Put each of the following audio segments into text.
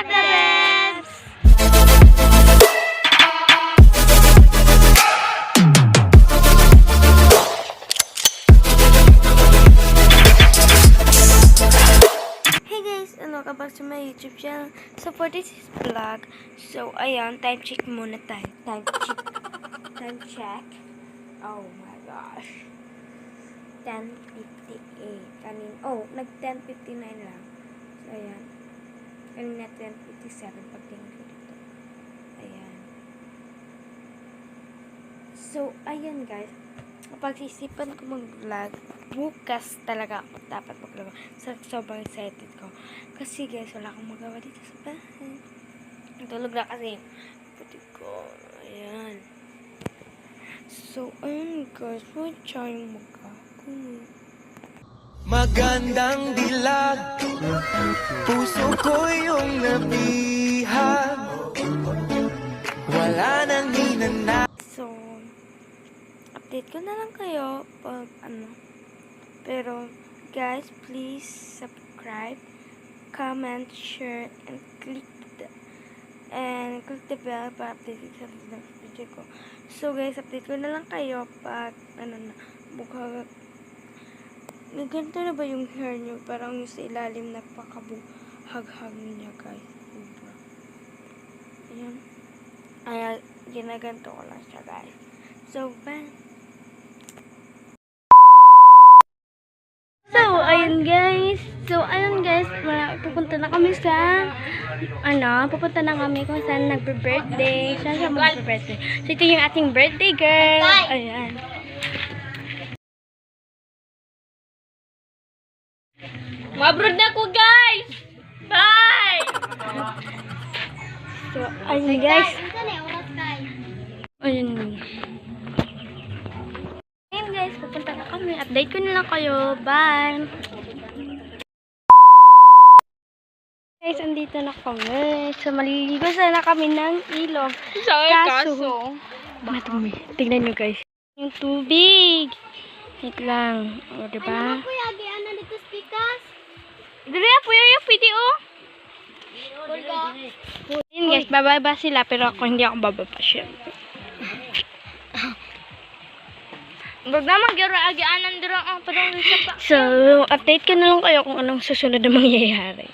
up, Labs? Hey guys, and welcome back to my YouTube channel. So for this vlog, so ayan, time check muna tayo. Time check. Oh my gosh. 10:58. Nag 10:59 lang. So ayan. Kanina 10:57 pagtingin ko dito. Ayan. So ayan guys. Napagsisipan ko mag-vlog. Bukas talaga ako dapat mag-vlog. Sobrang excited ko. Kasi guys, wala akong magawa dito sa bahay. Natulog na kasi. Kapatid ko. Ayan. So, ayun guys. Huwag tayong magkakaroon. Magandang dilag, puso ko yung nabihag, wala nang hinanap. So, update ko na lang kayo pag Pero, guys, please subscribe, comment, share, and click the bell para update sa next video ko. So, guys, update ko na lang kayo pag, ganito na ba yung hair nyo? Parang yung sa ilalim na pakabuhag-hag niya, guys. Diba? Ayan. Ayan, ginaganto ko lang siya, guys. So, bye! So, ayun guys, pupunta na kami kung saan nagbe-birthday. Saan siya magbe-birthday? So, ito yung ating birthday girl. Ayan. Mabrod na ko, guys! Bye! So, ayun guys. Ayun guys, pupunta na kami. Update ko na lang kayo. Bye! Guys, andito na kami. So, maliligo sana kami ng ilog. Kaso, matumi. Tignan nyo guys. Yung tubig. Wait lang. O, diba? Dali po yung video. Yun guys, bababa sila. Pero ako hindi ako bababa syempre. Huwag naman agi-anan dito ang padang pa. So, update ko na lang kayo kung anong susunod na mangyayari.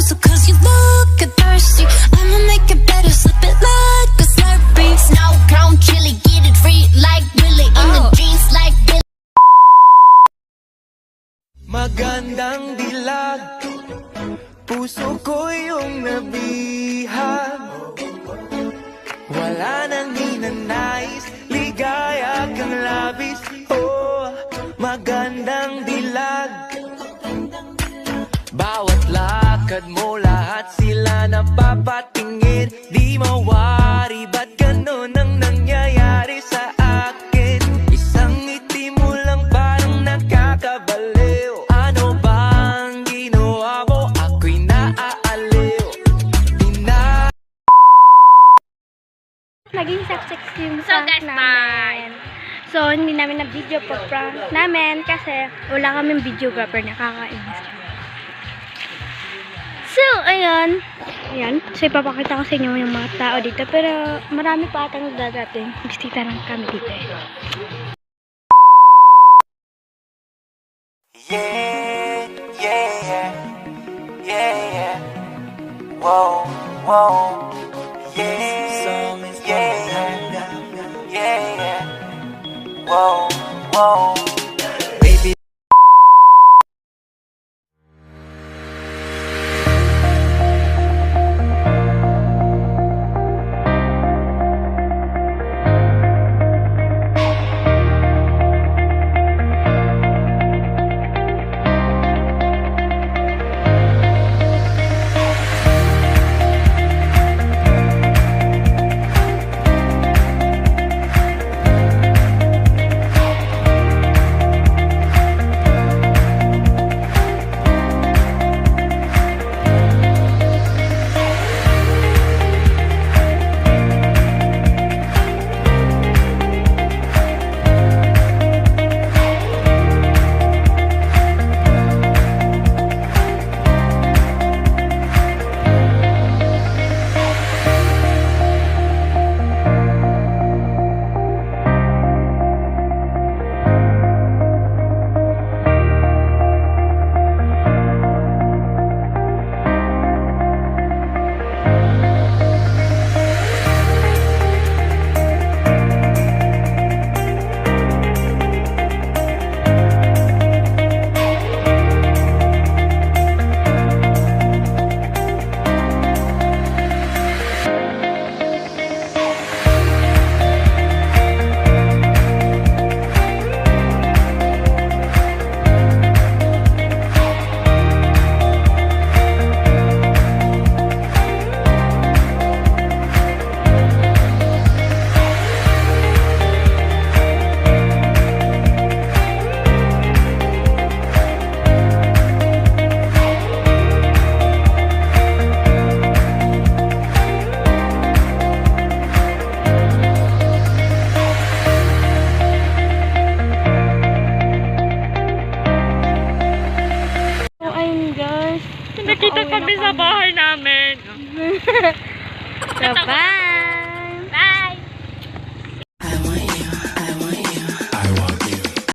Cause you look thirsty, I'ma make it better, slip it like a slurpee. Snow cone chili, get it free like Willy in the jeans like Billy. Magandang dilag, puso ko yung nabihag, wala nang hinanais, ligaya kang labis. Oh, magandang dilag, bawat lakad mo, lahat sila napapatingin. Di mawari, ba't ganun ang nangyayari sa akin? Isang ngiti mo lang parang nakakabaliw. Ano ba ang ginawa mo? Ako'y naaaliw. Naging success yung So, prank guys, namin. So, hindi namin na-video po prank namin kasi wala kaming videographer, nakakainis. So, ayan. So, ipapakita ko sa inyo yung mga tao dito. Pero, marami pa atang dadating. Bisita lang kami dito eh. Yeah, yeah, yeah, yeah. Whoa, whoa, yeah, yeah, yeah. Whoa, whoa. kami sa bahay namin. So, bye!